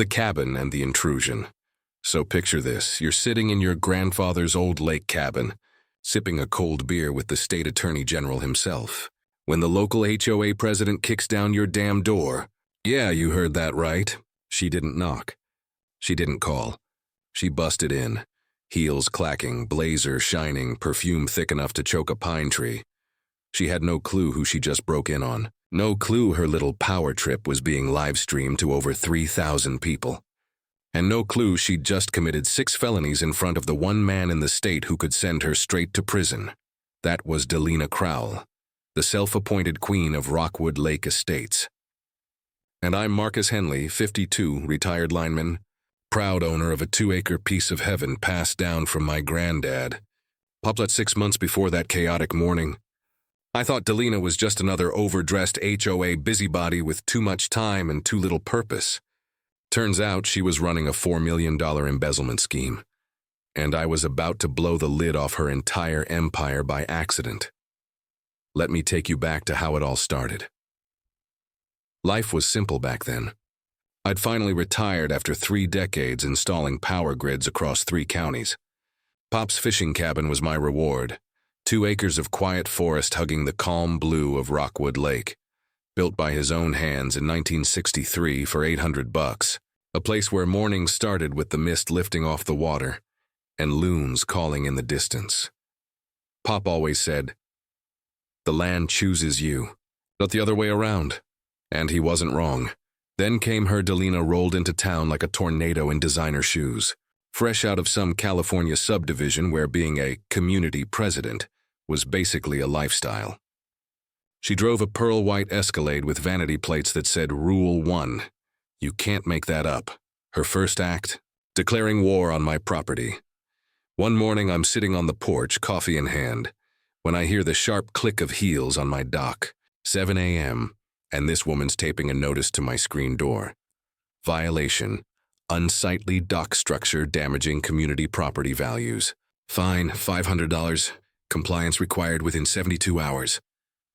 The cabin and the intrusion. So picture this, you're sitting in your grandfather's old lake cabin, sipping a cold beer with the state attorney general himself, when the local HOA president kicks down your damn door. Yeah, you heard that right. She didn't knock. She didn't call. She busted in, heels clacking, blazer shining, perfume thick enough to choke a pine tree. She had no clue who she just broke in on. No clue her little power trip was being live-streamed to over 3,000 people. And no clue she'd just committed 6 felonies in front of the one man in the state who could send her straight to prison. That was Delina Crowell, the self-appointed queen of Rockwood Lake Estates. And I'm Markus Henly, 52, retired lineman, proud owner of a 2-acre piece of heaven passed down from my granddad. Poplet 6 months before that chaotic morning. I thought Delina was just another overdressed HOA busybody with too much time and too little purpose. Turns out she was running a $4 million embezzlement scheme, and I was about to blow the lid off her entire empire by accident. Let me take you back to how it all started. Life was simple back then. I'd finally retired after 3 decades installing power grids across 3 counties. Pop's fishing cabin was my reward. 2 acres of quiet forest hugging the calm blue of Rockwood Lake, built by his own hands in 1963 for $800, a place where mornings started with the mist lifting off the water and loons calling in the distance. Pop always said, "The land chooses you, not the other way around." And he wasn't wrong. Then came her Delina rolled into town like a tornado in designer shoes, fresh out of some California subdivision where being a community president was basically a lifestyle. She drove a pearl-white Escalade with vanity plates that said Rule 1. You can't make that up. Her first act? Declaring war on my property. One morning I'm sitting on the porch, coffee in hand, when I hear the sharp click of heels on my dock. 7 a.m., and this woman's taping a notice to my screen door. Violation. Unsightly dock structure damaging community property values. Fine, $500. Compliance required within 72 hours.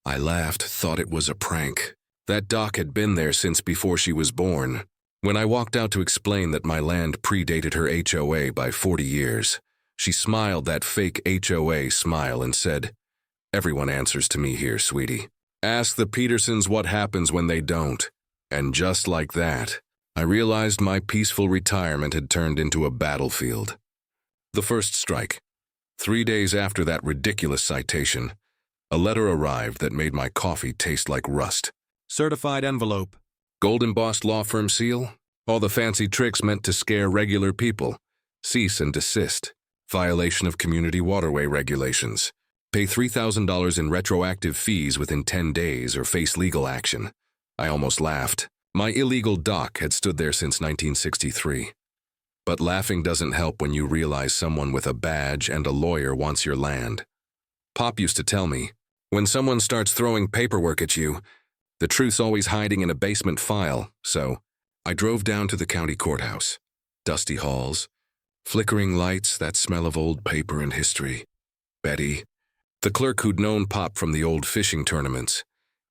I laughed, thought it was a prank. That dock had been there since before she was born. When I walked out to explain that my land predated her HOA by 40 years, she smiled that fake HOA smile and said, "Everyone answers to me here, sweetie. Ask the Petersons what happens when they don't." And just like that, I realized my peaceful retirement had turned into a battlefield. The first strike. 3 days after that ridiculous citation, a letter arrived that made my coffee taste like rust. Certified envelope. Gold embossed law firm seal. All the fancy tricks meant to scare regular people. Cease and desist. Violation of community waterway regulations. Pay $3,000 in retroactive fees within 10 days or face legal action. I almost laughed. My illegal dock had stood there since 1963. But laughing doesn't help when you realize someone with a badge and a lawyer wants your land. Pop used to tell me, when someone starts throwing paperwork at you, the truth's always hiding in a basement file, so I drove down to the county courthouse. Dusty halls, flickering lights, that smell of old paper and history. Betty, the clerk who'd known Pop from the old fishing tournaments,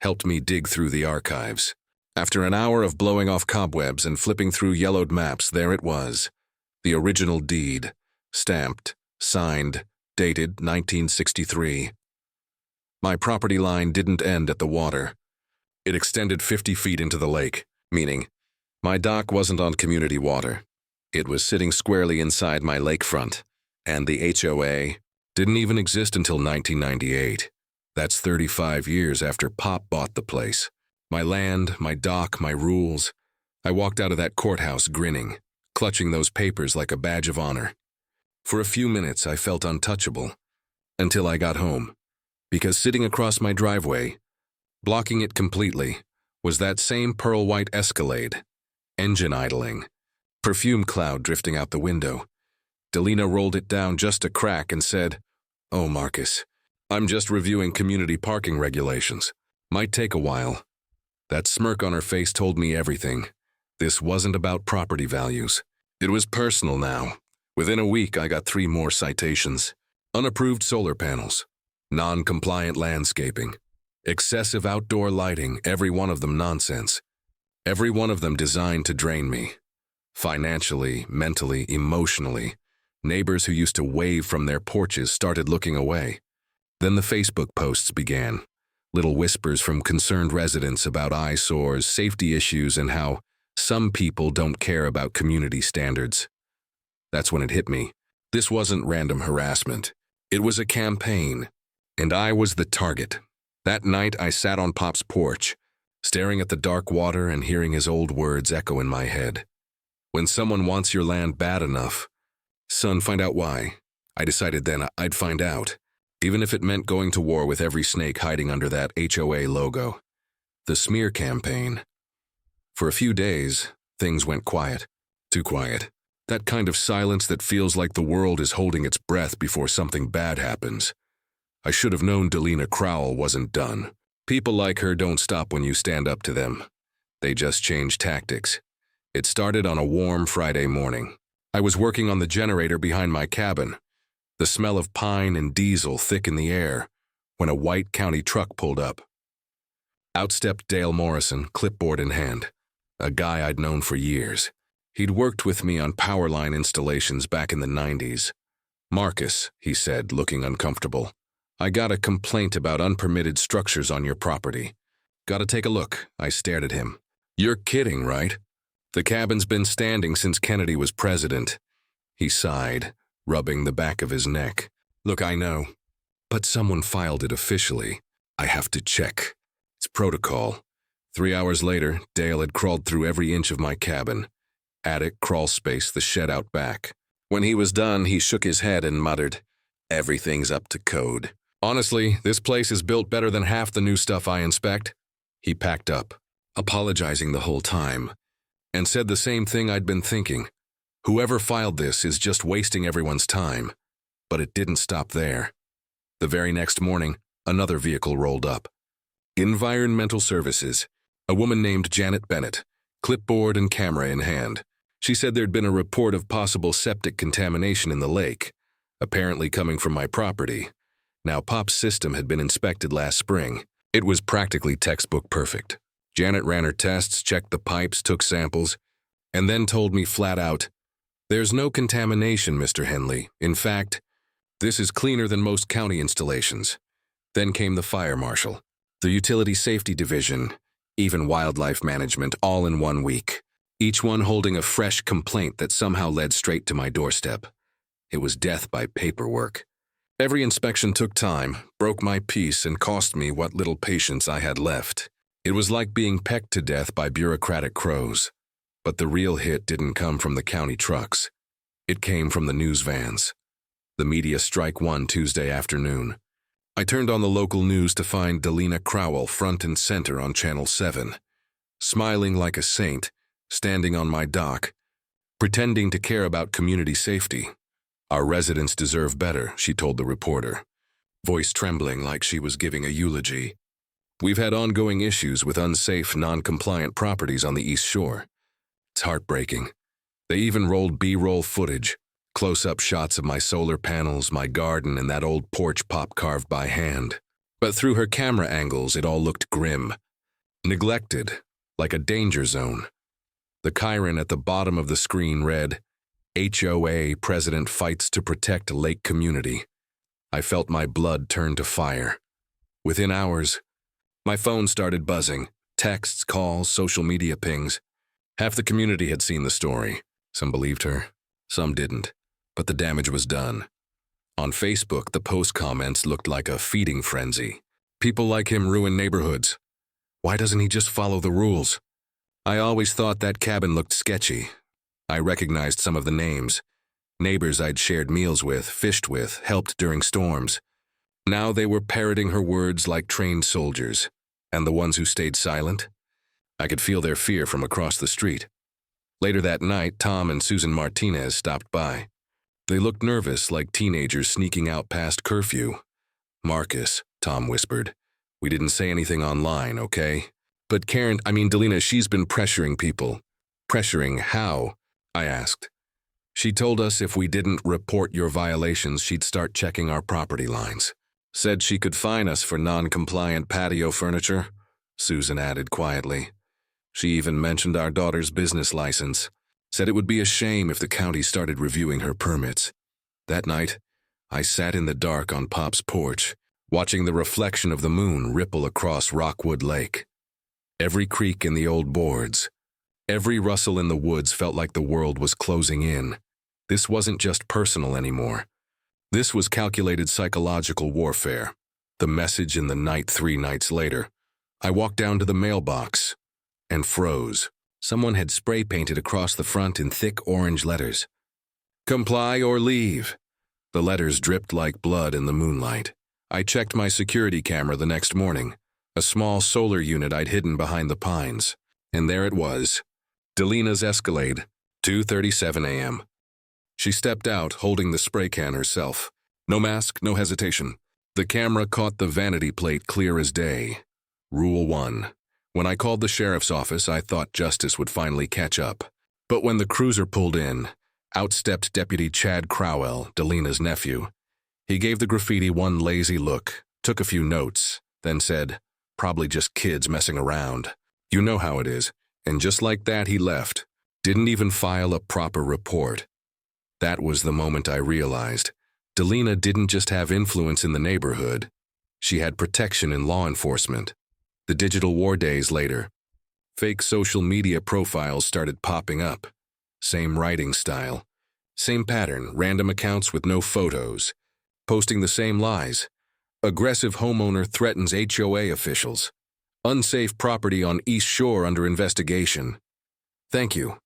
helped me dig through the archives. After an hour of blowing off cobwebs and flipping through yellowed maps, there it was. The original deed, stamped, signed, dated 1963. My property line didn't end at the water. It extended 50 feet into the lake, meaning my dock wasn't on community water. It was sitting squarely inside my lakefront, and the HOA didn't even exist until 1998. That's 35 years after Pop bought the place. My land, my dock, my rules. I walked out of that courthouse grinning, clutching those papers like a badge of honor. For a few minutes, I felt untouchable, until I got home, because sitting across my driveway, blocking it completely, was that same pearl-white Escalade, engine idling, perfume cloud drifting out the window. Delina rolled it down just a crack and said, "Oh, Markus, I'm just reviewing community parking regulations. Might take a while." That smirk on her face told me everything. This wasn't about property values. It was personal now. Within a week, I got 3 more citations. Unapproved solar panels, non-compliant landscaping, excessive outdoor lighting, every one of them nonsense. Every one of them designed to drain me. Financially, mentally, emotionally, neighbors who used to wave from their porches started looking away. Then the Facebook posts began. Little whispers from concerned residents about eyesores, safety issues, and how some people don't care about community standards. That's when it hit me. This wasn't random harassment. It was a campaign, and I was the target. That night, I sat on Pop's porch, staring at the dark water and hearing his old words echo in my head. When someone wants your land bad enough, son, find out why. I decided then I'd find out, even if it meant going to war with every snake hiding under that HOA logo. The smear campaign. For a few days, things went quiet. Too quiet. That kind of silence that feels like the world is holding its breath before something bad happens. I should have known Delina Crowell wasn't done. People like her don't stop when you stand up to them. They just change tactics. It started on a warm Friday morning. I was working on the generator behind my cabin, the smell of pine and diesel thick in the air, when a white county truck pulled up. Out stepped Dale Morrison, clipboard in hand, a guy I'd known for years. He'd worked with me on power line installations back in the 90s. Markus, he said, looking uncomfortable. I got a complaint about unpermitted structures on your property. Gotta take a look. I stared at him. You're kidding, right? The cabin's been standing since Kennedy was president. He sighed, rubbing the back of his neck. Look, I know, but someone filed it officially. I have to check. It's protocol. 3 hours later, Dale had crawled through every inch of my cabin. Attic, crawl space, the shed out back. When he was done, he shook his head and muttered, "Everything's up to code. Honestly, this place is built better than half the new stuff I inspect." He packed up, apologizing the whole time, and said the same thing I'd been thinking. Whoever filed this is just wasting everyone's time. But it didn't stop there. The very next morning, another vehicle rolled up. Environmental Services, a woman named Janet Bennett, clipboard and camera in hand. She said there'd been a report of possible septic contamination in the lake, apparently coming from my property. Now, Pop's system had been inspected last spring. It was practically textbook perfect. Janet ran her tests, checked the pipes, took samples, and then told me flat out, "There's no contamination, Mr. Henly. In fact, this is cleaner than most county installations." Then came the fire marshal, the utility safety division, even wildlife management, all in 1 week. Each one holding a fresh complaint that somehow led straight to my doorstep. It was death by paperwork. Every inspection took time, broke my peace, and cost me what little patience I had left. It was like being pecked to death by bureaucratic crows. But the real hit didn't come from the county trucks. It came from the news vans. The media strike one Tuesday afternoon. I turned on the local news to find Delina Crowell front and center on Channel 7, smiling like a saint, standing on my dock, pretending to care about community safety. "Our residents deserve better," she told the reporter, voice trembling like she was giving a eulogy. "We've had ongoing issues with unsafe, non-compliant properties on the East Shore. It's heartbreaking. They even rolled B-roll footage, close-up shots of my solar panels, my garden, and that old porch Pop carved by hand. But through her camera angles, it all looked grim, neglected, like a danger zone. The chyron at the bottom of the screen read, HOA President Fights to Protect Lake Community. I felt my blood turn to fire. Within hours, my phone started buzzing. Texts, calls, social media pings. Half the community had seen the story. Some believed her, some didn't. But the damage was done. On Facebook, the post comments looked like a feeding frenzy. People like him ruin neighborhoods. Why doesn't he just follow the rules? I always thought that cabin looked sketchy. I recognized some of the names. Neighbors I'd shared meals with, fished with, helped during storms. Now they were parroting her words like trained soldiers. And the ones who stayed silent? I could feel their fear from across the street. Later that night, Tom and Susan Martinez stopped by. They looked nervous, like teenagers sneaking out past curfew. "Markus," Tom whispered, "we didn't say anything online, okay? But Delina, she's been pressuring people." "Pressuring how?" I asked. "She told us if we didn't report your violations, she'd start checking our property lines. Said she could fine us for non-compliant patio furniture," Susan added quietly. "She even mentioned our daughter's business license. Said it would be a shame if the county started reviewing her permits. That night, I sat in the dark on Pop's porch, watching the reflection of the moon ripple across Rockwood Lake. Every creak in the old boards, every rustle in the woods felt like the world was closing in. This wasn't just personal anymore. This was calculated psychological warfare. The message in the night 3 nights later. I walked down to the mailbox and froze. Someone had spray painted across the front in thick orange letters. "Comply or leave." The letters dripped like blood in the moonlight. I checked my security camera the next morning, a small solar unit I'd hidden behind the pines. And there it was, Delina's Escalade, 2:37 a.m. She stepped out, holding the spray can herself. No mask, no hesitation. The camera caught the vanity plate clear as day. Rule 1. When I called the sheriff's office, I thought justice would finally catch up. But when the cruiser pulled in, out stepped Deputy Chad Crowell, Delina's nephew. He gave the graffiti one lazy look, took a few notes, then said, "Probably just kids messing around. You know how it is." And just like that, he left. Didn't even file a proper report. That was the moment I realized Delina didn't just have influence in the neighborhood. She had protection in law enforcement. The digital war days later, fake social media profiles started popping up. Same writing style, same pattern, random accounts with no photos, posting the same lies. Aggressive homeowner threatens HOA officials. Unsafe property on East Shore under investigation. Thank you,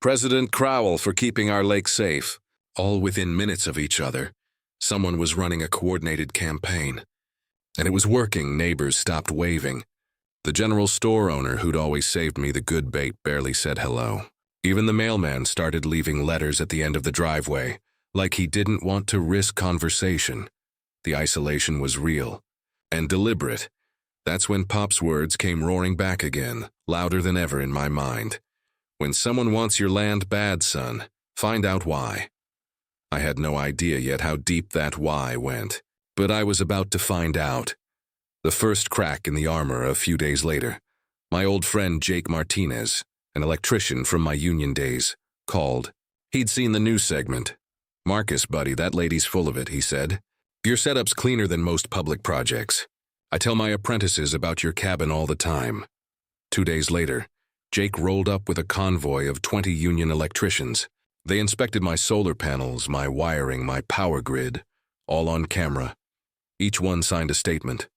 President Crowell, for keeping our lake safe. All within minutes of each other, someone was running a coordinated campaign. And it was working. Neighbors stopped waving. The general store owner who'd always saved me the good bait barely said hello. Even the mailman started leaving letters at the end of the driveway, like he didn't want to risk conversation. The isolation was real and deliberate. That's when Pop's words came roaring back again, louder than ever in my mind. When someone wants your land bad, son, find out why. I had no idea yet how deep that why went, but I was about to find out. The first crack in the armor a few days later. My old friend Jake Martinez, an electrician from my union days, called. He'd seen the news segment. "Markus, buddy, that lady's full of it," he said. "Your setup's cleaner than most public projects. I tell my apprentices about your cabin all the time." 2 days later, Jake rolled up with a convoy of 20 union electricians. They inspected my solar panels, my wiring, my power grid, all on camera. Each one signed a statement.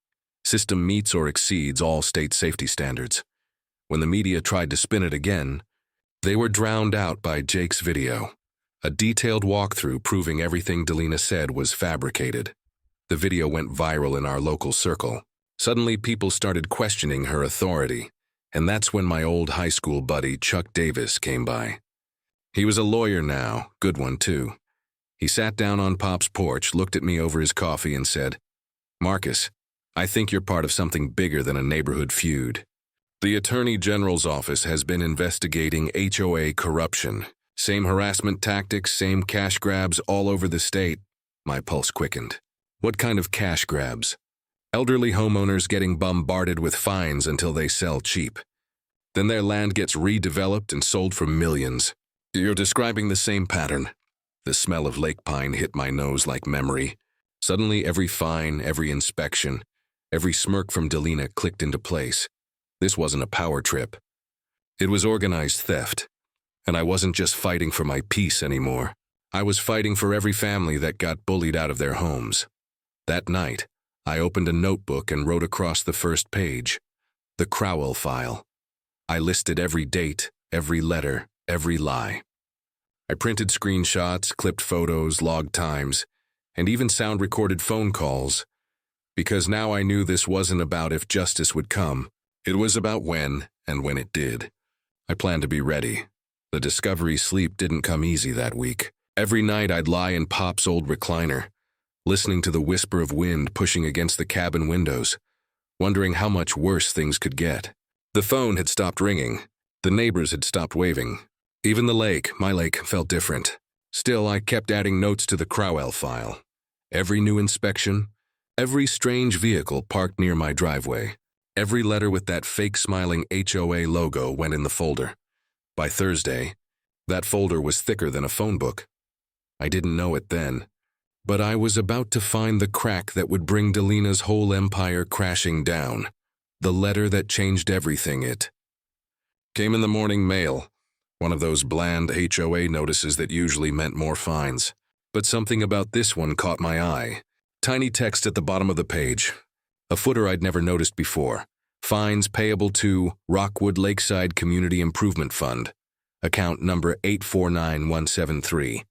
System meets or exceeds all state safety standards. When the media tried to spin it again, they were drowned out by Jake's video. A detailed walkthrough proving everything Delina said was fabricated. The video went viral in our local circle. Suddenly, people started questioning her authority, and that's when my old high school buddy Chuck Davis came by. He was a lawyer now, good one too. He sat down on Pop's porch, looked at me over his coffee, and said, "Markus, I think you're part of something bigger than a neighborhood feud. The Attorney General's office has been investigating HOA corruption. Same harassment tactics, same cash grabs all over the state." My pulse quickened. What kind of cash grabs? Elderly homeowners getting bombarded with fines until they sell cheap. Then their land gets redeveloped and sold for millions. You're describing the same pattern. The smell of lake pine hit my nose like memory. Suddenly, every fine, every inspection, every smirk from Delina clicked into place. This wasn't a power trip. It was organized theft. And I wasn't just fighting for my peace anymore. I was fighting for every family that got bullied out of their homes. That night, I opened a notebook and wrote across the first page, the Crowell file. I listed every date, every letter, every lie. I printed screenshots, clipped photos, logged times, and even sound-recorded phone calls. Because now I knew this wasn't about if justice would come. It was about when, and when it did. I planned to be ready. The discovery sleep didn't come easy that week. Every night I'd lie in Pop's old recliner, listening to the whisper of wind pushing against the cabin windows, wondering how much worse things could get. The phone had stopped ringing. The neighbors had stopped waving. Even the lake, my lake, felt different. Still, I kept adding notes to the Crowell file. Every new inspection, every strange vehicle parked near my driveway, every letter with that fake smiling HOA logo went in the folder. By Thursday, That folder was thicker than a phone book. I didn't know it then, but I was about to find the crack that would bring Delina's whole empire crashing down. The letter that changed everything. It came in the morning mail, one of those bland HOA notices that usually meant more fines. But something about this one caught my eye. Tiny text at the bottom of the page. A footer I'd never noticed before. Fines payable to Rockwood Lakeside Community Improvement Fund. Account number 849173.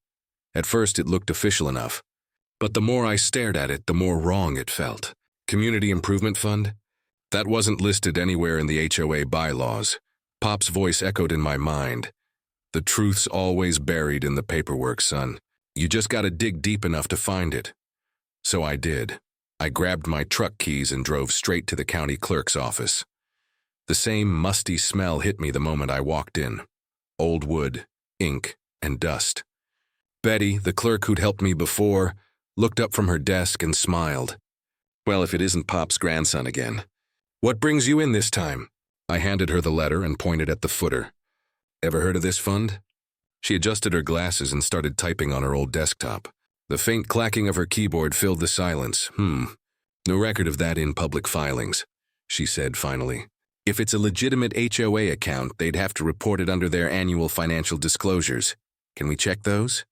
At first it looked official enough, but the more I stared at it, the more wrong it felt. Community Improvement Fund? That wasn't listed anywhere in the HOA bylaws. Pop's voice echoed in my mind. The truth's always buried in the paperwork, son. You just gotta dig deep enough to find it. So I did. I grabbed my truck keys and drove straight to the county clerk's office. The same musty smell hit me the moment I walked in. Old wood, ink, and dust. Betty, the clerk who'd helped me before, looked up from her desk and smiled. Well, if it isn't Pop's grandson again. What brings you in this time? I handed her the letter and pointed at the footer. Ever heard of this fund? She adjusted her glasses and started typing on her old desktop. The faint clacking of her keyboard filled the silence. No record of that in public filings, she said finally. If it's a legitimate HOA account, they'd have to report it under their annual financial disclosures. Can we check those?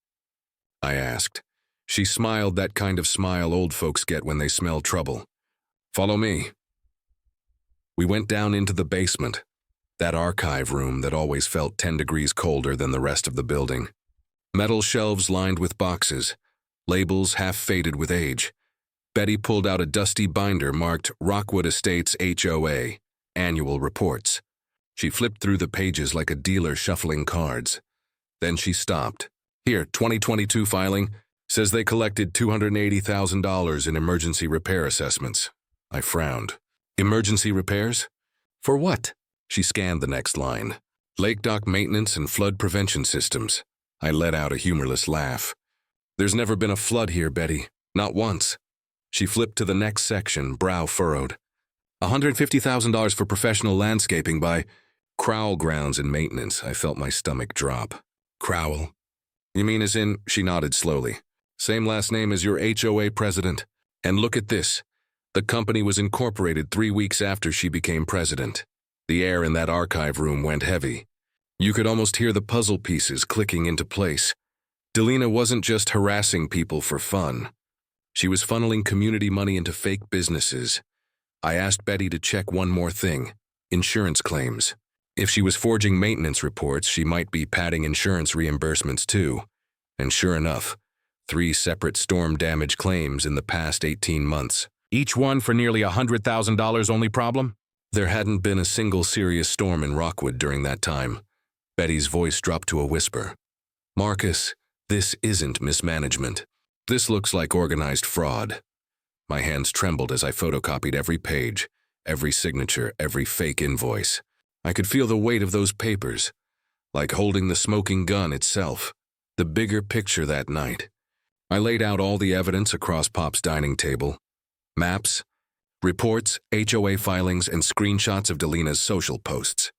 I asked. She smiled that kind of smile old folks get when they smell trouble. Follow me. We went down into the basement, that archive room that always felt 10 degrees colder than the rest of the building. Metal shelves lined with boxes, labels half faded with age. Betty pulled out a dusty binder marked Rockwood Estates HOA, Annual Reports. She flipped through the pages like a dealer shuffling cards. Then she stopped. Here, 2022 filing. Says they collected $280,000 in emergency repair assessments. I frowned. Emergency repairs? For what? She scanned the next line. Lake dock maintenance and flood prevention systems. I let out a humorless laugh. There's never been a flood here, Betty. Not once. She flipped to the next section, brow furrowed. $150,000 for professional landscaping by Crowell Grounds and Maintenance. I felt my stomach drop. Crowell? You mean as in? She nodded slowly. Same last name as your HOA president. And look at this. The company was incorporated 3 weeks after she became president. The air in that archive room went heavy. You could almost hear the puzzle pieces clicking into place. Delina wasn't just harassing people for fun. She was funneling community money into fake businesses. I asked Betty to check one more thing. Insurance claims. If she was forging maintenance reports, she might be padding insurance reimbursements too. And sure enough, 3 separate storm damage claims in the past 18 months. Each one for nearly $100,000. Only problem? There hadn't been a single serious storm in Rockwood during that time. Betty's voice dropped to a whisper. Markus, this isn't mismanagement. This looks like organized fraud. My hands trembled as I photocopied every page, every signature, every fake invoice. I could feel the weight of those papers, like holding the smoking gun itself, the bigger picture that night. I laid out all the evidence across Pop's dining table. Maps, reports, HOA filings, and screenshots of Delina's social posts.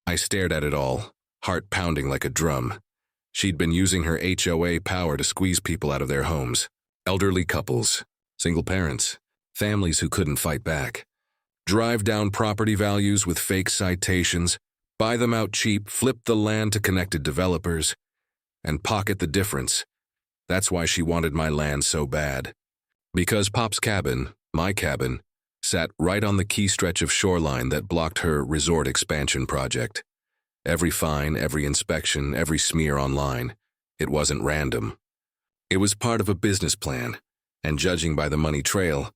I stared at it all, heart pounding like a drum. She'd been using her HOA power to squeeze people out of their homes. Elderly couples, single parents, families who couldn't fight back. Drive down property values with fake citations, buy them out cheap, flip the land to connected developers, and pocket the difference. That's why she wanted my land so bad. Because Pop's cabin, my cabin, sat right on the key stretch of shoreline that blocked her resort expansion project. Every fine, every inspection, every smear online, it wasn't random. It was part of a business plan, and judging by the money trail,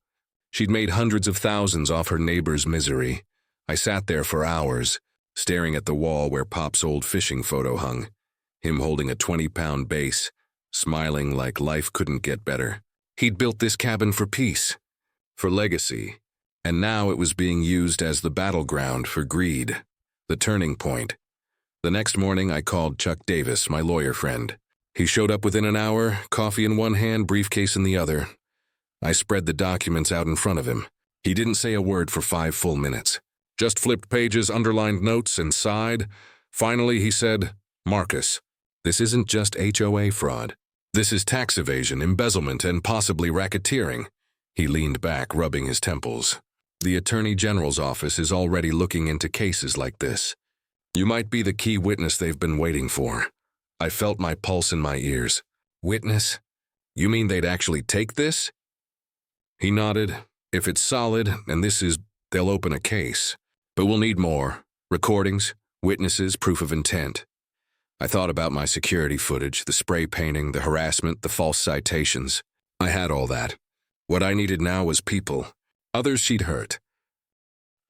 she'd made hundreds of thousands off her neighbor's misery. I sat there for hours, staring at the wall where Pop's old fishing photo hung, him holding a 20-pound base, smiling like life couldn't get better. He'd built this cabin for peace, for legacy, and now it was being used as the battleground for greed, the turning point. The next morning, I called Chuck Davis, my lawyer friend. He showed up within an hour, coffee in one hand, briefcase in the other. I spread the documents out in front of him. He didn't say a word for 5 full minutes. Just flipped pages, underlined notes, and sighed. Finally, he said, "Markus, This isn't just HOA fraud. This is tax evasion, embezzlement, and possibly racketeering. He leaned back, rubbing his temples. The Attorney General's office is already looking into cases like this. You might be the key witness they've been waiting for. I felt my pulse in my ears. Witness? You mean they'd actually take this? He nodded. If it's solid, and they'll open a case. But we'll need more. Recordings, witnesses, proof of intent. I thought about my security footage, the spray painting, the harassment, the false citations. I had all that. What I needed now was people. Others she'd hurt.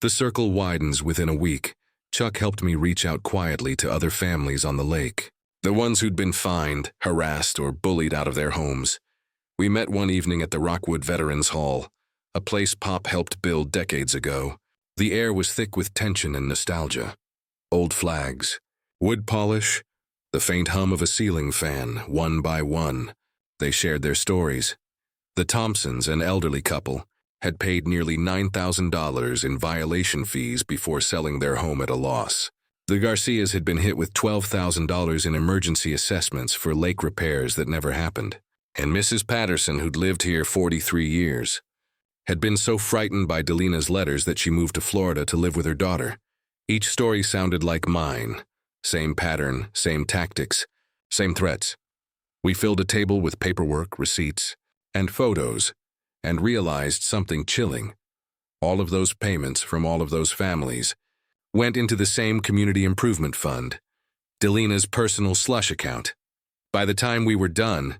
The circle widens within a week. Chuck helped me reach out quietly to other families on the lake. The ones who'd been fined, harassed, or bullied out of their homes. We met one evening at the Rockwood Veterans Hall, a place Pop helped build decades ago. The air was thick with tension and nostalgia. Old flags, wood polish, the faint hum of a ceiling fan, one by one. They shared their stories. The Thompsons, an elderly couple, had paid nearly $9,000 in violation fees before selling their home at a loss. The Garcias had been hit with $12,000 in emergency assessments for lake repairs that never happened. And Mrs. Patterson, who'd lived here 43 years, had been so frightened by Delina's letters that she moved to Florida to live with her daughter. Each story sounded like mine. Same pattern, same tactics, same threats. We filled a table with paperwork, receipts, and photos, and realized something chilling. All of those payments from all of those families went into the same community improvement fund, Delina's personal slush account. By the time we were done,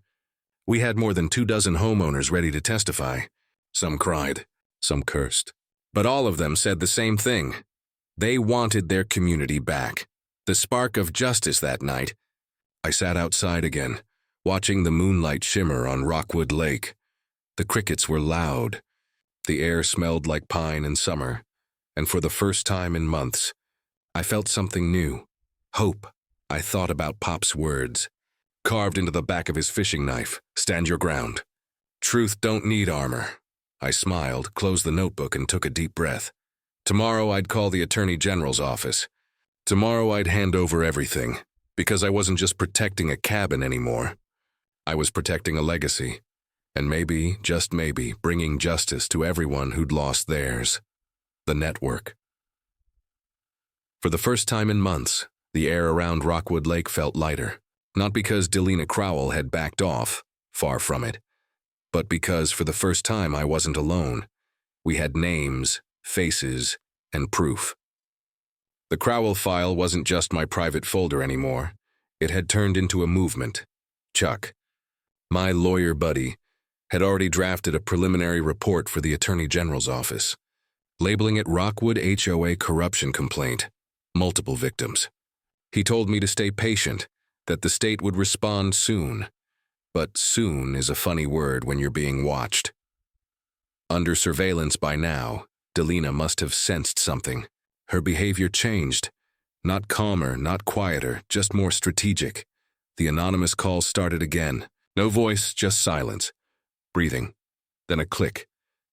we had more than 24 homeowners ready to testify. Some cried, some cursed. But all of them said the same thing. They wanted their community back. The spark of justice that night. I sat outside again, watching the moonlight shimmer on Rockwood Lake. The crickets were loud. The air smelled like pine in summer. And for the first time in months, I felt something new. Hope. I thought about Pop's words. Carved into the back of his fishing knife, stand your ground. Truth don't need armor. I smiled, closed the notebook, and took a deep breath. Tomorrow I'd call the Attorney General's office. Tomorrow I'd hand over everything, because I wasn't just protecting a cabin anymore. I was protecting a legacy, and maybe, just maybe, bringing justice to everyone who'd lost theirs. The network. For the first time in months, the air around Rockwood Lake felt lighter. Not because Delina Crowell had backed off, far from it, but because for the first time I wasn't alone. We had names, faces, and proof. The Crowell file wasn't just my private folder anymore. It had turned into a movement. Chuck, my lawyer buddy, had already drafted a preliminary report for the Attorney General's office, labeling it Rockwood HOA corruption complaint, multiple victims. He told me to stay patient, that the state would respond soon. But soon is a funny word when you're being watched. Under surveillance by now, Delina must have sensed something. Her behavior changed. Not calmer, not quieter, just more strategic. The anonymous call started again. No voice, just silence. Breathing. Then a click.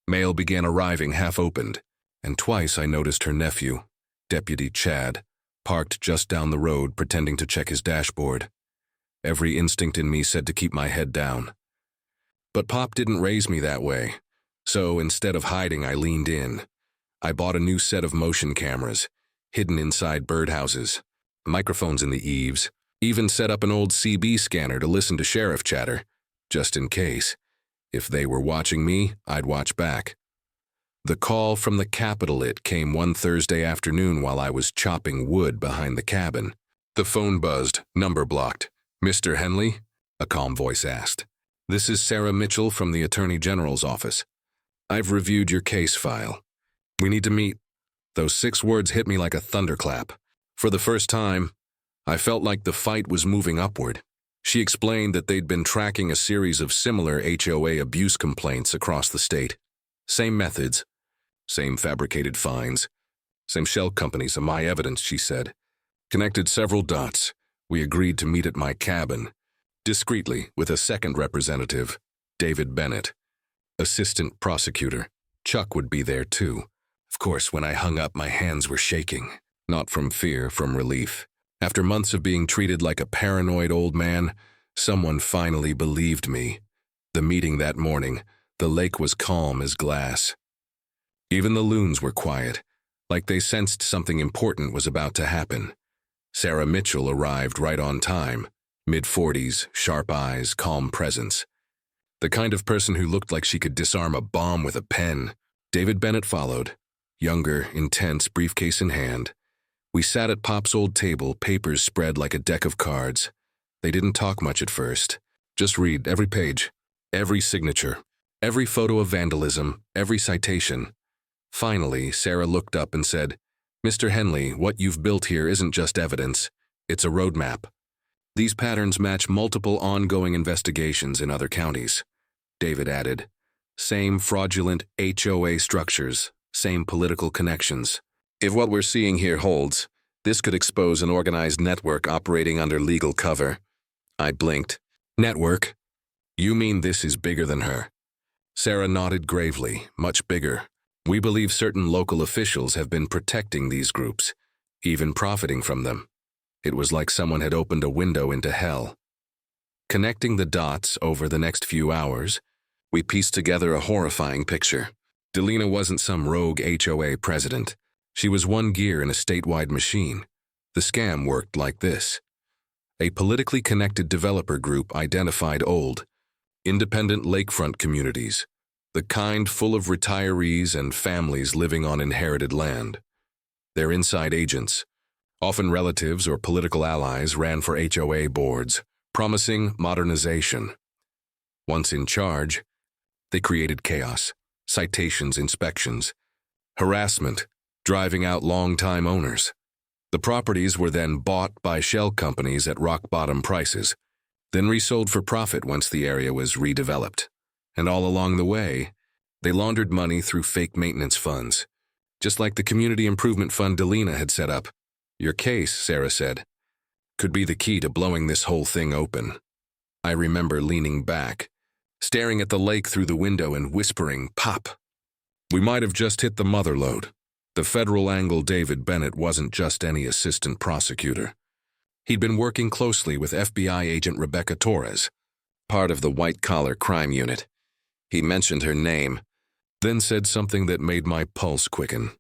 Mail began arriving half-opened. And twice I noticed her nephew, Deputy Chad, parked just down the road pretending to check his dashboard. Every instinct in me said to keep my head down. But Pop didn't raise me that way. So instead of hiding, I leaned in. I bought a new set of motion cameras, hidden inside birdhouses, microphones in the eaves, even set up an old CB scanner to listen to sheriff chatter, just in case. If they were watching me, I'd watch back. The call from the Capitol came one Thursday afternoon while I was chopping wood behind the cabin. The phone buzzed, number blocked. "Mr. Henly?" a calm voice asked. "This is Sarah Mitchell from the Attorney General's office. I've reviewed your case file. We need to meet." Those 6 words hit me like a thunderclap. For the first time, I felt like the fight was moving upward. She explained that they'd been tracking a series of similar HOA abuse complaints across the state. Same methods, same fabricated fines, same shell companies of my evidence, she said. Connected several dots. We agreed to meet at my cabin, discreetly with a second representative, David Bennett. Assistant prosecutor, Chuck, would be there too. Of course, when I hung up, my hands were shaking. Not from fear, from relief. After months of being treated like a paranoid old man, someone finally believed me. The meeting that morning, the lake was calm as glass. Even the loons were quiet, like they sensed something important was about to happen. Sarah Mitchell arrived right on time, mid-40s, sharp eyes, calm presence. The kind of person who looked like she could disarm a bomb with a pen. David Bennett followed, younger, intense, briefcase in hand. We sat at Pop's old table, papers spread like a deck of cards. They didn't talk much at first. Just read every page, every signature, every photo of vandalism, every citation. Finally, Sarah looked up and said, "Mr. Henly, what you've built here isn't just evidence. It's a roadmap. These patterns match multiple ongoing investigations in other counties." David added, "Same fraudulent HOA structures, same political connections. If what we're seeing here holds, this could expose an organized network operating under legal cover." I blinked. "Network? You mean this is bigger than her?" Sarah nodded gravely, "Much bigger. We believe certain local officials have been protecting these groups, even profiting from them." It was like someone had opened a window into hell. Connecting the dots over the next few hours, we pieced together a horrifying picture. Delina wasn't some rogue HOA president. She was one gear in a statewide machine. The scam worked like this. A politically connected developer group identified old, independent lakefront communities, the kind full of retirees and families living on inherited land. Their inside agents, often relatives or political allies, ran for HOA boards, promising modernization. Once in charge, they created chaos, citations, inspections, harassment, driving out long-time owners. The properties were then bought by shell companies at rock-bottom prices, then resold for profit once the area was redeveloped. And all along the way, they laundered money through fake maintenance funds, just like the community improvement fund Delina had set up. "Your case," Sarah said, "could be the key to blowing this whole thing open." I remember leaning back, staring at the lake through the window and whispering, "Pop, we might have just hit the mother lode." The federal angle David Bennett wasn't just any assistant prosecutor. He'd been working closely with FBI agent Rebecca Torres, part of the white-collar crime unit. He mentioned her name, then said something that made my pulse quicken.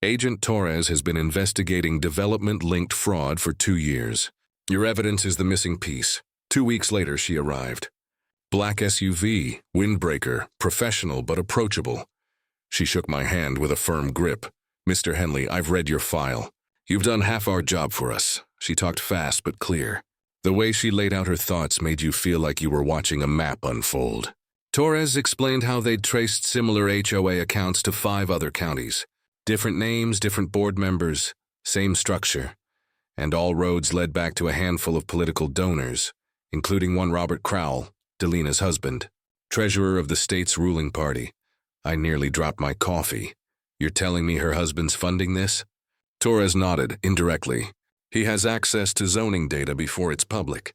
"Agent Torres has been investigating development-linked fraud for 2 years. Your evidence is the missing piece." 2 weeks later, she arrived. Black SUV, windbreaker, professional but approachable. She shook my hand with a firm grip. "Mr. Henly, I've read your file. You've done half our job for us." She talked fast but clear. The way she laid out her thoughts made you feel like you were watching a map unfold. Torres explained how they'd traced similar HOA accounts to 5 other counties. Different names, different board members, same structure. And all roads led back to a handful of political donors, including one Robert Crowell, Delina's husband, treasurer of the state's ruling party. I nearly dropped my coffee. "You're telling me her husband's funding this?" Torres nodded, indirectly. "He has access to zoning data before it's public.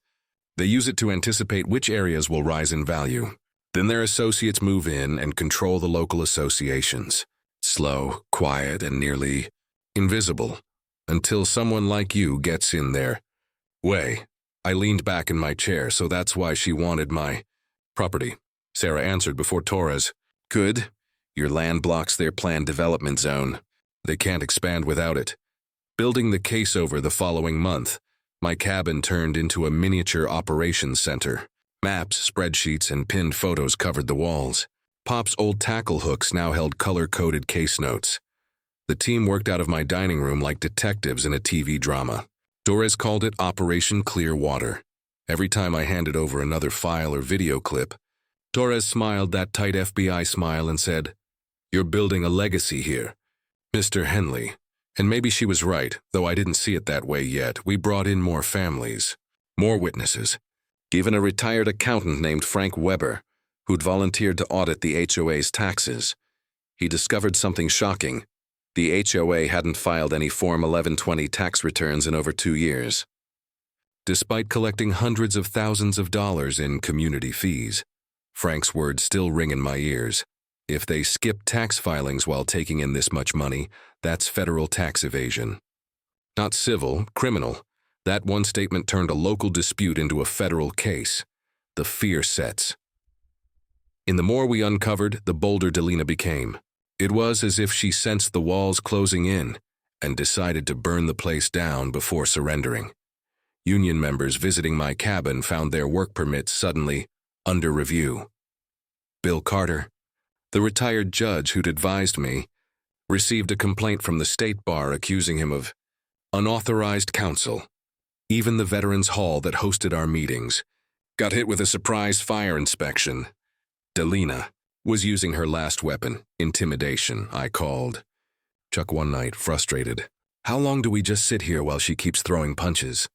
They use it to anticipate which areas will rise in value. Then their associates move in and control the local associations. Slow, quiet, and nearly invisible, until someone like you gets in their way." I leaned back in my chair, "So that's why she wanted my property," Sarah answered before Torres. "Good. Your land blocks their planned development zone. They can't expand without it." Building the case over the following month, my cabin turned into a miniature operations center. Maps, spreadsheets, and pinned photos covered the walls. Pop's old tackle hooks now held color-coded case notes. The team worked out of my dining room like detectives in a TV drama. Torres called it Operation Clearwater. Every time I handed over another file or video clip, Torres smiled that tight FBI smile and said, "You're building a legacy here, Mr. Henly." And maybe she was right, though I didn't see it that way yet. We brought in more families, more witnesses, even a retired accountant named Frank Weber, who'd volunteered to audit the HOA's taxes. He discovered something shocking. The HOA hadn't filed any Form 1120 tax returns in over 2 years. Despite collecting hundreds of thousands of dollars in community fees, Frank's words still ring in my ears. If they skip tax filings while taking in this much money, that's federal tax evasion. Not civil, criminal, That one statement turned a local dispute into a federal case. The fear sets. In the more we uncovered, the bolder Delina became. It was as if she sensed the walls closing in and decided to burn the place down before surrendering. Union members visiting my cabin found their work permits suddenly under review. Bill Carter, the retired judge who'd advised me, received a complaint from the state bar accusing him of unauthorized counsel. Even the Veterans Hall that hosted our meetings got hit with a surprise fire inspection. Delina was using her last weapon, intimidation, I called. Chuck one night, frustrated. How long do we just sit here while she keeps throwing punches?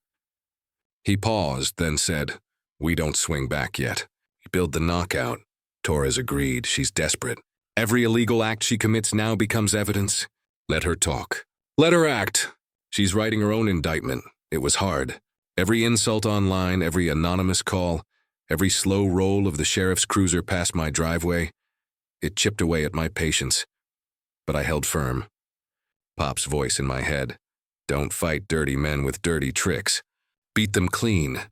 He paused, then said, we don't swing back yet. Build the knockout. Torres agreed. She's desperate. Every illegal act she commits now becomes evidence. Let her talk. Let her act. She's writing her own indictment. It was hard. Every insult online, every anonymous call, every slow roll of the sheriff's cruiser past my driveway, it chipped away at my patience. But I held firm. Pop's voice in my head. Don't fight dirty men with dirty tricks. Beat them clean.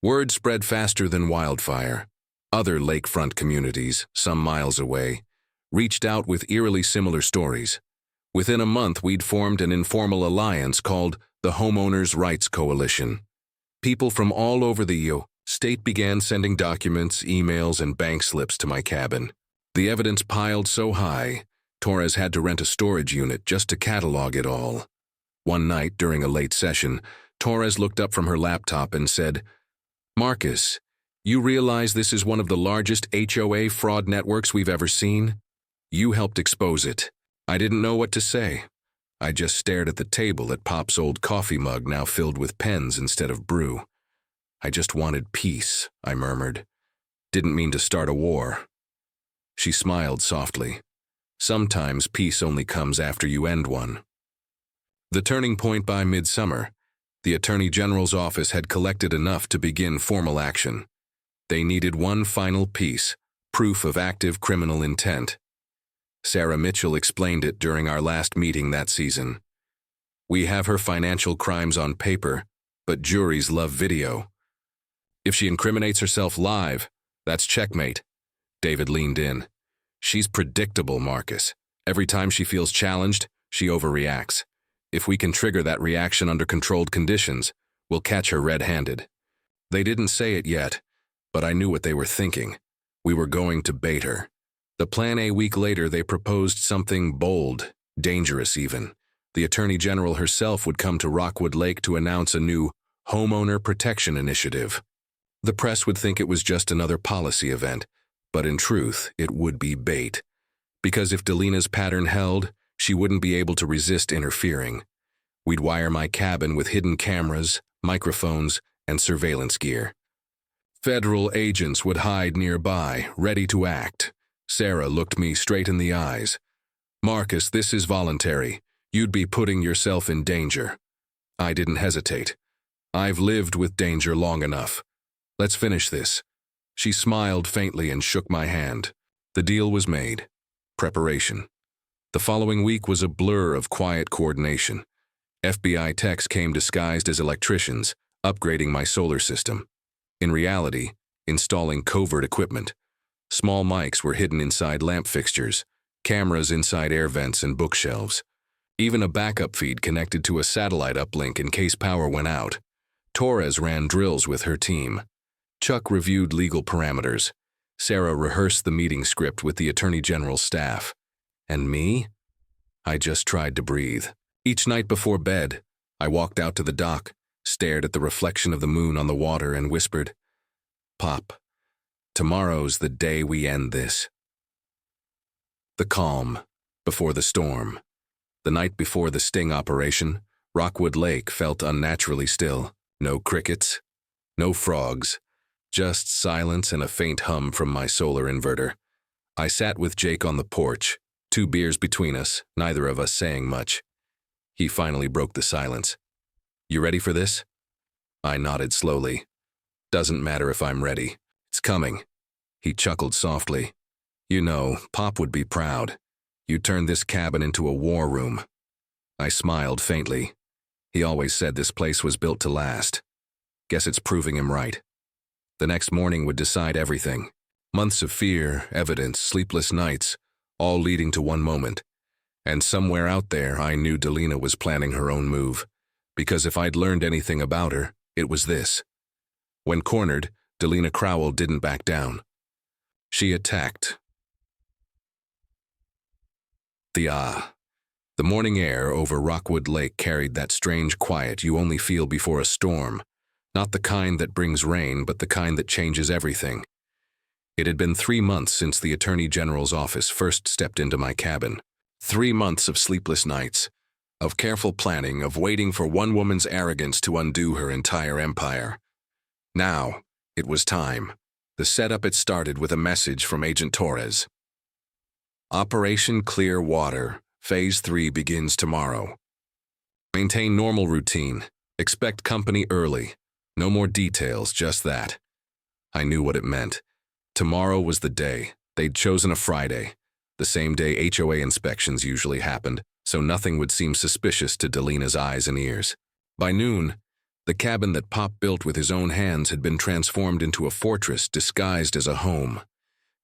Word spread faster than wildfire. Other lakefront communities, some miles away, reached out with eerily similar stories. Within a month, we'd formed an informal alliance called the Homeowners' Rights Coalition. People from all over the state began sending documents, emails, and bank slips to my cabin. The evidence piled so high, Torres had to rent a storage unit just to catalog it all. One night, during a late session, Torres looked up from her laptop and said, Markus, you realize this is one of the largest HOA fraud networks we've ever seen? You helped expose it. I didn't know what to say. I just stared at the table at Pop's old coffee mug now filled with pens instead of brew. I just wanted peace, I murmured. Didn't mean to start a war. She smiled softly. Sometimes peace only comes after you end one. The turning point by midsummer, the Attorney General's office had collected enough to begin formal action. They needed one final piece, proof of active criminal intent. Sarah Mitchell explained it during our last meeting that season. We have her financial crimes on paper, but juries love video. If she incriminates herself live, that's checkmate. David leaned in. She's predictable, Markus. Every time she feels challenged, she overreacts. If we can trigger that reaction under controlled conditions, we'll catch her red-handed. They didn't say it yet, but I knew what they were thinking. We were going to bait her. The plan a week later, they proposed something bold, dangerous even. The Attorney General herself would come to Rockwood Lake to announce a new homeowner protection initiative. The press would think it was just another policy event, but in truth, it would be bait. Because if Delina's pattern held, she wouldn't be able to resist interfering. We'd wire my cabin with hidden cameras, microphones, and surveillance gear. Federal agents would hide nearby, ready to act. Sarah looked me straight in the eyes. Markus, this is voluntary. You'd be putting yourself in danger. I didn't hesitate. I've lived with danger long enough. Let's finish this. She smiled faintly and shook my hand. The deal was made. Preparation. The following week was a blur of quiet coordination. FBI techs came disguised as electricians, upgrading my solar system. In reality, installing covert equipment. Small mics were hidden inside lamp fixtures, cameras inside air vents and bookshelves. Even a backup feed connected to a satellite uplink in case power went out. Torres ran drills with her team. Chuck reviewed legal parameters. Sarah rehearsed the meeting script with the Attorney General's staff. And me? I just tried to breathe. Each night before bed, I walked out to the dock, stared at the reflection of the moon on the water, and whispered, Pop, tomorrow's the day we end this. The calm before the storm. The night before the sting operation, Rockwood Lake felt unnaturally still. No crickets, no frogs, just silence and a faint hum from my solar inverter. I sat with Jake on the porch, 2 beers between us, neither of us saying much. He finally broke the silence. You ready for this? I nodded slowly. Doesn't matter if I'm ready. It's coming. He chuckled softly. You know, Pop would be proud. You turned this cabin into a war room. I smiled faintly. He always said this place was built to last. Guess it's proving him right. The next morning would decide everything. Months of fear, evidence, sleepless nights, all leading to one moment. And somewhere out there, I knew Delina was planning her own move. Because if I'd learned anything about her, it was this. When cornered, Delina Crowell didn't back down. She attacked. The morning air over Rockwood Lake carried that strange quiet you only feel before a storm. Not the kind that brings rain, but the kind that changes everything. It had been 3 months since the Attorney General's office first stepped into my cabin. 3 months of sleepless nights, of careful planning, of waiting for one woman's arrogance to undo her entire empire. Now, it was time. The setup had started with a message from Agent Torres. Operation Clear Water, Phase 3 begins tomorrow. Maintain normal routine. Expect company early. No more details, just that. I knew what it meant. Tomorrow was the day. They'd chosen a Friday, the same day HOA inspections usually happened, so nothing would seem suspicious to Delina's eyes and ears. By noon, the cabin that Pop built with his own hands had been transformed into a fortress disguised as a home.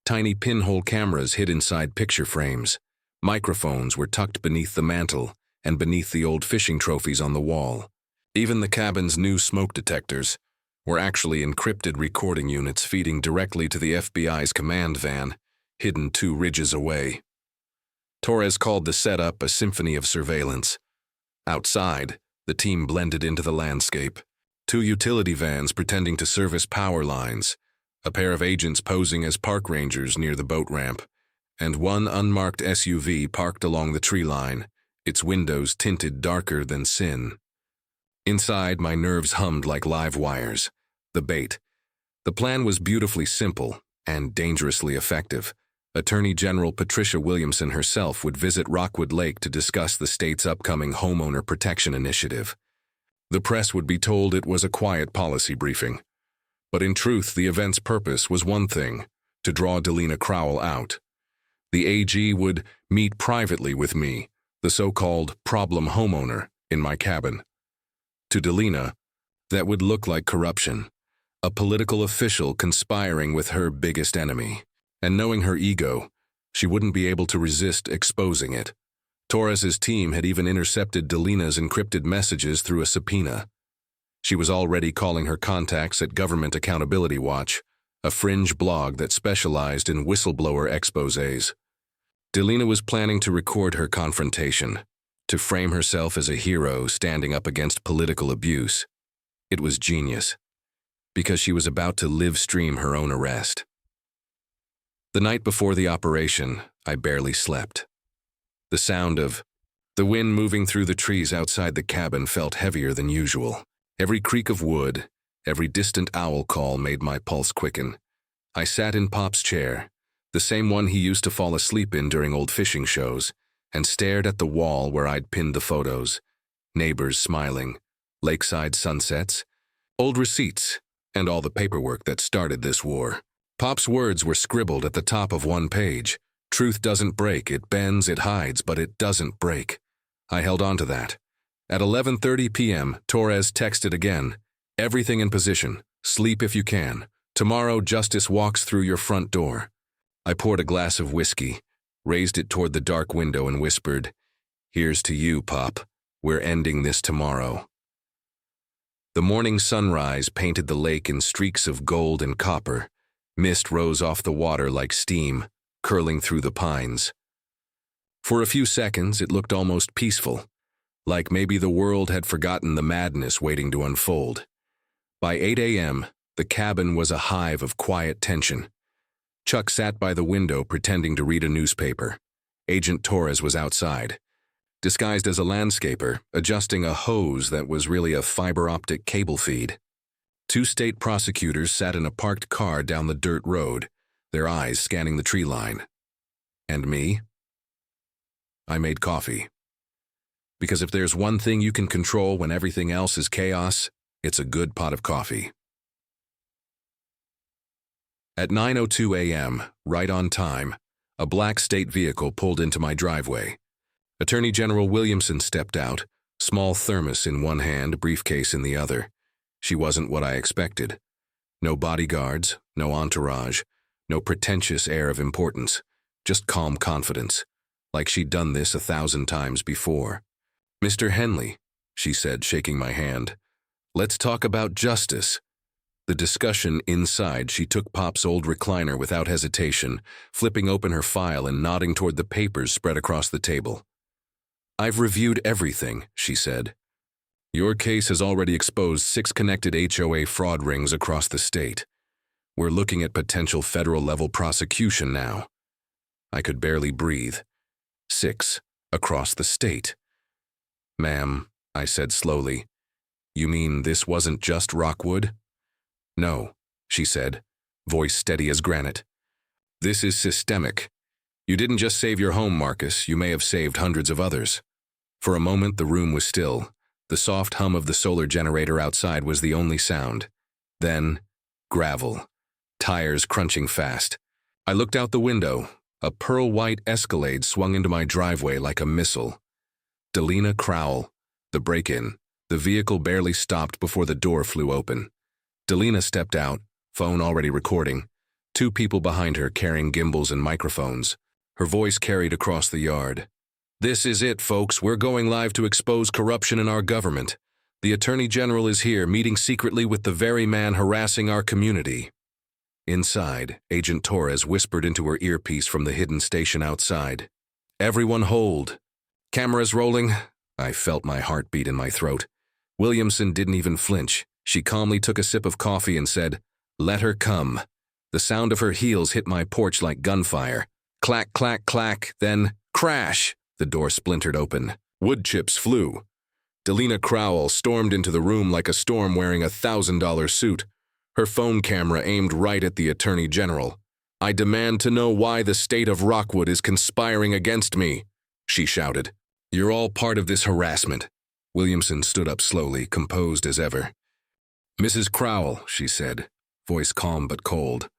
Tiny pinhole cameras hid inside picture frames. Microphones were tucked beneath the mantel and beneath the old fishing trophies on the wall. Even the cabin's new smoke detectors were actually encrypted recording units feeding directly to the FBI's command van, hidden 2 ridges away. Torres called the setup a symphony of surveillance. Outside, the team blended into the landscape. 2 utility vans pretending to service power lines, a pair of agents posing as park rangers near the boat ramp, and 1 unmarked SUV parked along the tree line, its windows tinted darker than sin. Inside, my nerves hummed like live wires. The bait. The plan was beautifully simple and dangerously effective. Attorney General Patricia Williamson herself would visit Rockwood Lake to discuss the state's upcoming homeowner protection initiative. The press would be told it was a quiet policy briefing. But in truth, the event's purpose was one thing: to draw Delina Crowell out. The AG would meet privately with me, the so-called problem homeowner, in my cabin. To Delina, that would look like corruption, a political official conspiring with her biggest enemy. And knowing her ego, she wouldn't be able to resist exposing it. Torres's team had even intercepted Delina's encrypted messages through a subpoena. She was already calling her contacts at Government Accountability Watch, a fringe blog that specialized in whistleblower exposés. Delina was planning to record her confrontation, to frame herself as a hero standing up against political abuse. It was genius, because she was about to live stream her own arrest. The night before the operation, I barely slept. The sound of the wind moving through the trees outside the cabin felt heavier than usual. Every creak of wood, every distant owl call made my pulse quicken. I sat in Pop's chair, the same one he used to fall asleep in during old fishing shows, and stared at the wall where I'd pinned the photos. Neighbors smiling, lakeside sunsets, old receipts, and all the paperwork that started this war. Pop's words were scribbled at the top of one page. Truth doesn't break, it bends, it hides, but it doesn't break. I held on to that. At 11:30 p.m., Torres texted again. Everything in position. Sleep if you can. Tomorrow, justice walks through your front door. I poured a glass of whiskey, raised it toward the dark window and whispered, "Here's to you, Pop. We're ending this tomorrow." The morning sunrise painted the lake in streaks of gold and copper. Mist rose off the water like steam, curling through the pines. For a few seconds, it looked almost peaceful, like maybe the world had forgotten the madness waiting to unfold. By 8 a.m., the cabin was a hive of quiet tension. Chuck sat by the window pretending to read a newspaper. Agent Torres was outside, disguised as a landscaper, adjusting a hose that was really a fiber-optic cable feed. 2 state prosecutors sat in a parked car down the dirt road, their eyes scanning the tree line. And me? I made coffee. Because if there's one thing you can control when everything else is chaos, it's a good pot of coffee. At 9:02 a.m., right on time, a black state vehicle pulled into my driveway. Attorney General Williamson stepped out, Small thermos in one hand, briefcase in the other. She wasn't what I expected. No bodyguards, no entourage, no pretentious air of importance, just calm confidence, like she'd done this 1,000 times before. "Mr. Henly," she said, shaking my hand, "let's talk about justice." The discussion inside, she took Pop's old recliner without hesitation, flipping open her file and nodding toward the papers spread across the table. "I've reviewed everything," she said. "Your case has already exposed 6 connected HOA fraud rings across the state. We're looking at potential federal-level prosecution now." I could barely breathe. 6 across the state. "Ma'am," I said slowly, "you mean this wasn't just Rockwood?" "No," she said, voice steady as granite. "This is systemic. You didn't just save your home, Markus, you may have saved hundreds of others." For a moment the room was still. The soft hum of the solar generator outside was the only sound. Then, gravel. Tires crunching fast. I looked out the window. A pearl-white Escalade swung into my driveway like a missile. Delina Crowell, the break-in. The vehicle barely stopped before the door flew open. Delina stepped out, phone already recording. 2 people behind her carrying gimbals and microphones. Her voice carried across the yard. "This is it, folks. We're going live to expose corruption in our government. The Attorney General is here, meeting secretly with the very man harassing our community." Inside, Agent Torres whispered into her earpiece from the hidden station outside. "Everyone hold. Cameras rolling." I felt my heartbeat in my throat. Williamson didn't even flinch. She calmly took a sip of coffee and said, "Let her come." The sound of her heels hit my porch like gunfire. Clack, clack, clack, then crash! The door splintered open. Wood chips flew. Delina Crowell stormed into the room like a storm wearing a $1,000 suit. Her phone camera aimed right at the Attorney General. "I demand to know why the state of Rockwood is conspiring against me," she shouted. "You're all part of this harassment." Williamson stood up slowly, composed as ever. "Mrs. Crowell," she said, voice calm but cold,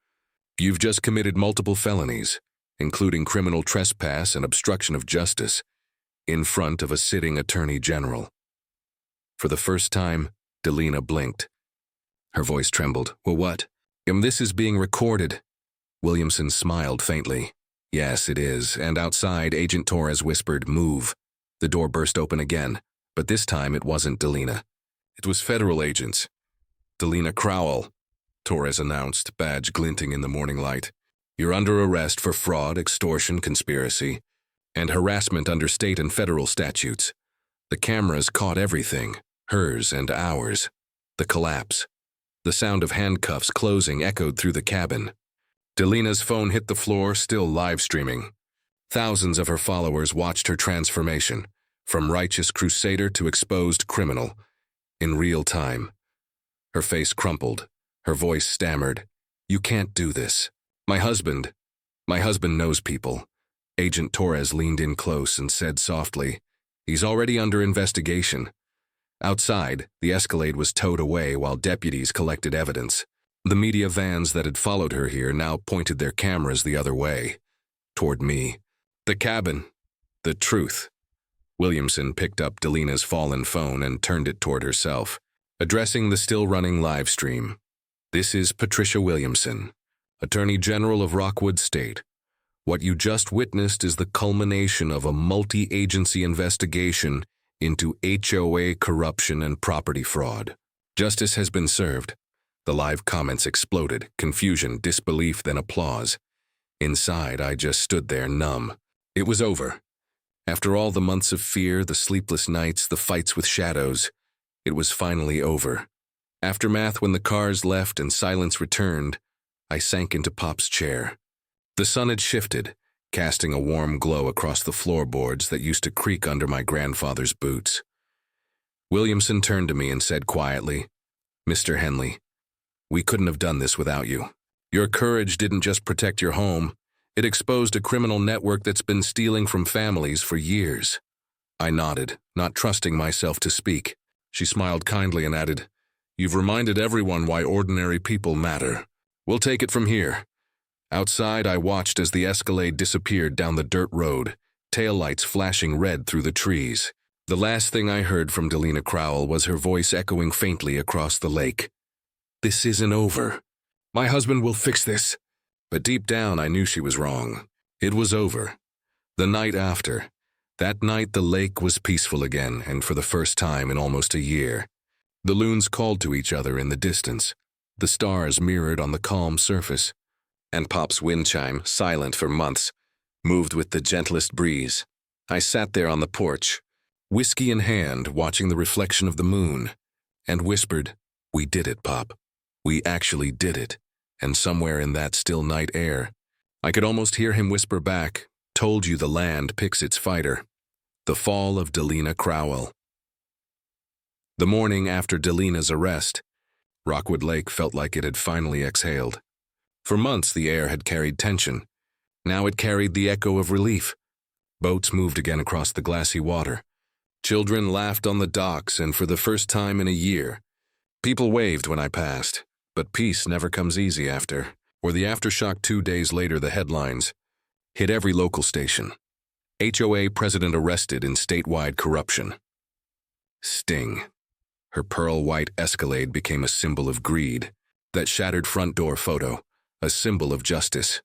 "you've just committed multiple felonies, including criminal trespass and obstruction of justice, in front of a sitting Attorney General." For the first time, Delina blinked. Her voice trembled. "Well, what?" "This is being recorded." Williamson smiled faintly. "Yes, it is." And outside, Agent Torres whispered, "Move." The door burst open again, but this time it wasn't Delina. It was federal agents. "Delina Crowell," Torres announced, badge glinting in the morning light. "You're under arrest for fraud, extortion, conspiracy, and harassment under state and federal statutes." The cameras caught everything, hers and ours. The collapse. The sound of handcuffs closing echoed through the cabin. Delina's phone hit the floor, still live streaming. Thousands of her followers watched her transformation, from righteous crusader to exposed criminal, in real time. Her face crumpled. Her voice stammered. "You can't do this. My husband knows people." Agent Torres leaned in close and said softly, "He's already under investigation." Outside, the Escalade was towed away while deputies collected evidence. The media vans that had followed her here now pointed their cameras the other way, toward me. "The cabin. The truth." Williamson picked up Delina's fallen phone and turned it toward herself, addressing the still-running live stream. "This is Patricia Williamson, Attorney General of Rockwood State. What you just witnessed is the culmination of a multi-agency investigation into HOA corruption and property fraud. Justice has been served." The live comments exploded, confusion, disbelief, then applause. Inside, I just stood there numb. It was over. After all the months of fear, the sleepless nights, the fights with shadows, it was finally over. Aftermath, when the cars left and silence returned, I sank into Pop's chair. The sun had shifted, casting a warm glow across the floorboards that used to creak under my grandfather's boots. Williamson turned to me and said quietly, "Mr. Henly, we couldn't have done this without you. Your courage didn't just protect your home, it exposed a criminal network that's been stealing from families for years." I nodded, not trusting myself to speak. She smiled kindly and added, "You've reminded everyone why ordinary people matter. We'll take it from here." Outside, I watched as the Escalade disappeared down the dirt road, taillights flashing red through the trees. The last thing I heard from Delina Crowell was her voice echoing faintly across the lake. "This isn't over. My husband will fix this." But deep down, I knew she was wrong. It was over. The night after. That night, the lake was peaceful again, and for the first time in almost a year. The loons called to each other in the distance. The stars mirrored on the calm surface. And Pop's wind chime, silent for months, moved with the gentlest breeze. I sat there on the porch, whiskey in hand, watching the reflection of the moon, and whispered, "We did it, Pop. We actually did it." And somewhere in that still night air, I could almost hear him whisper back, "Told you the land picks its fighter." The fall of Delina Crowell. The morning after Delina's arrest, Rockwood Lake felt like it had finally exhaled. For months the air had carried tension. Now it carried the echo of relief. Boats moved again across the glassy water. Children laughed on the docks, and for the first time in a year, people waved when I passed. But peace never comes easy after. Or the aftershock 2 days later, the headlines hit every local station. HOA president arrested in statewide corruption. Sting. Her pearl-white Escalade became a symbol of greed. That shattered front door photo, a symbol of justice.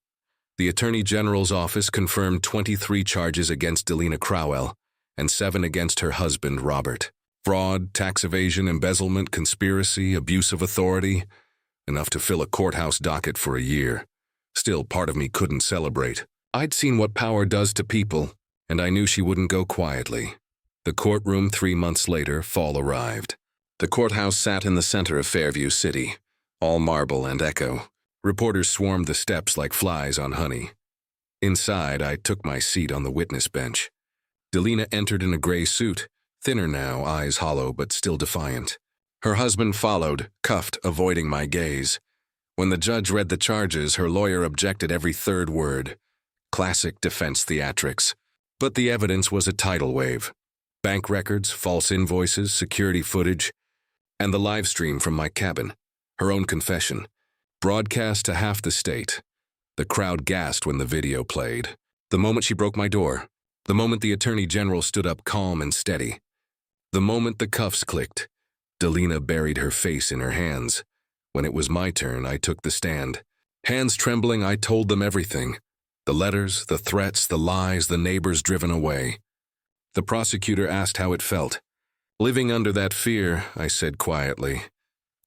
The Attorney General's office confirmed 23 charges against Delina Crowell and 7 against her husband, Robert. Fraud, tax evasion, embezzlement, conspiracy, abuse of authority. Enough to fill a courthouse docket for a year. Still, part of me couldn't celebrate. I'd seen what power does to people, and I knew she wouldn't go quietly. The courtroom 3 months later, fall arrived. The courthouse sat in the center of Fairview City, all marble and echo. Reporters swarmed the steps like flies on honey. Inside, I took my seat on the witness bench. Delina entered in a gray suit, thinner now, eyes hollow but still defiant. Her husband followed, cuffed, avoiding my gaze. When the judge read the charges, her lawyer objected every third word. Classic defense theatrics. But the evidence was a tidal wave. Bank records, false invoices, security footage, and the live stream from my cabin. Her own confession. Broadcast to half the state. The crowd gasped when the video played. The moment she broke my door. The moment the Attorney General stood up calm and steady. The moment the cuffs clicked. Delina buried her face in her hands. When it was my turn, I took the stand. Hands trembling, I told them everything. The letters, the threats, the lies, the neighbors driven away. The prosecutor asked how it felt. Living under that fear, I said quietly,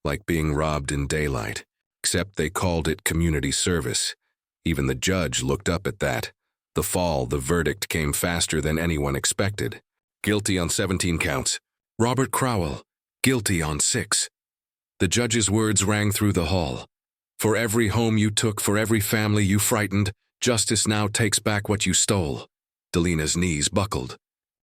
like being robbed in daylight. Except they called it community service. Even the judge looked up at that. The fall, the verdict came faster than anyone expected. Guilty on 17 counts. Robert Crowell. Guilty on 6. The judge's words rang through the hall. For every home you took, for every family you frightened, justice now takes back what you stole. Delina's knees buckled.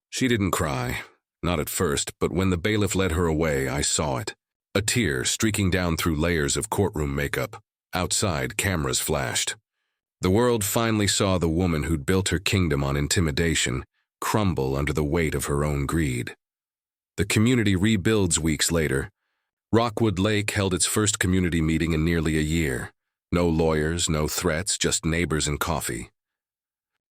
She didn't cry, not at first, but when the bailiff led her away, I saw it. A tear streaking down through layers of courtroom makeup. Outside, cameras flashed. The world finally saw the woman who'd built her kingdom on intimidation crumble under the weight of her own greed. The community rebuilds weeks later. Rockwood Lake held its first community meeting in nearly a year. No lawyers, no threats, just neighbors and coffee.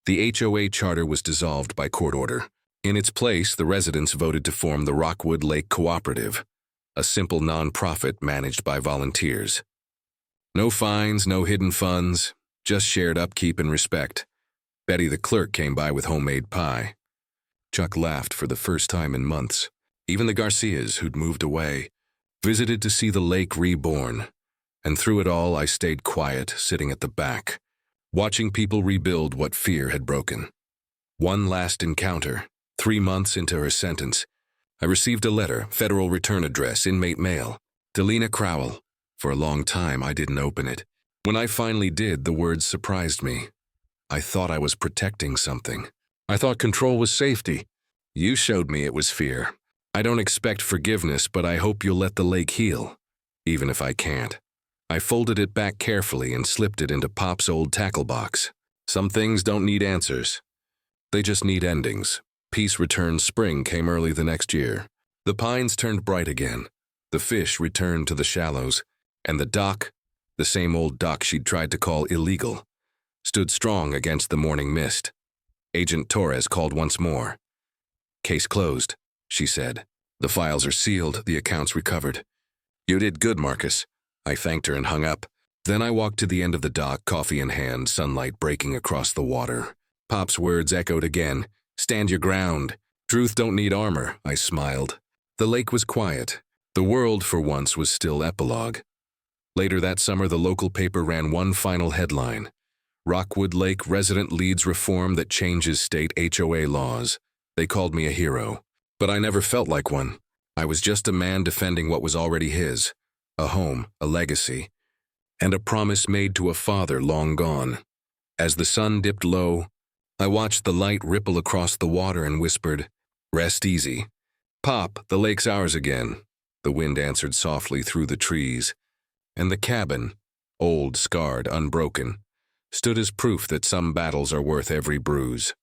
The HOA charter was dissolved by court order. In its place, the residents voted to form the Rockwood Lake Cooperative, a simple non-profit managed by volunteers. No fines, no hidden funds, just shared upkeep and respect. Betty the clerk came by with homemade pie. Chuck laughed for the first time in months. Even the Garcias, who'd moved away, visited to see the lake reborn. And through it all, I stayed quiet, sitting at the back, watching people rebuild what fear had broken. One last encounter, 3 months into her sentence. I received a letter, federal return address, inmate mail. Delina Crowell. For a long time, I didn't open it. When I finally did, the words surprised me. I thought I was protecting something. I thought control was safety. You showed me it was fear. I don't expect forgiveness, but I hope you'll let the lake heal, even if I can't. I folded it back carefully and slipped it into Pop's old tackle box. Some things don't need answers. They just need endings. Peace returned. Spring came early the next year. The pines turned bright again. The fish returned to the shallows. And the dock, the same old dock she'd tried to call illegal, stood strong against the morning mist. Agent Torres called once more. Case closed. she said. "The files are sealed, the accounts recovered." "You did good, Markus." I thanked her and hung up. Then I walked to the end of the dock, coffee in hand, sunlight breaking across the water. Pop's words echoed again. "Stand your ground. Truth don't need armor," I smiled. The lake was quiet. The world, for once, was still epilogue. Later that summer, the local paper ran one final headline: "Rockwood Lake resident leads reform that changes state HOA laws." They called me a hero. But I never felt like one. I was just a man defending what was already his: a home, a legacy, and a promise made to a father long gone. As the sun dipped low, I watched the light ripple across the water and whispered, "Rest easy. Pop, the lake's ours again." The wind answered softly through the trees, and the cabin, old, scarred, unbroken, stood as proof that some battles are worth every bruise.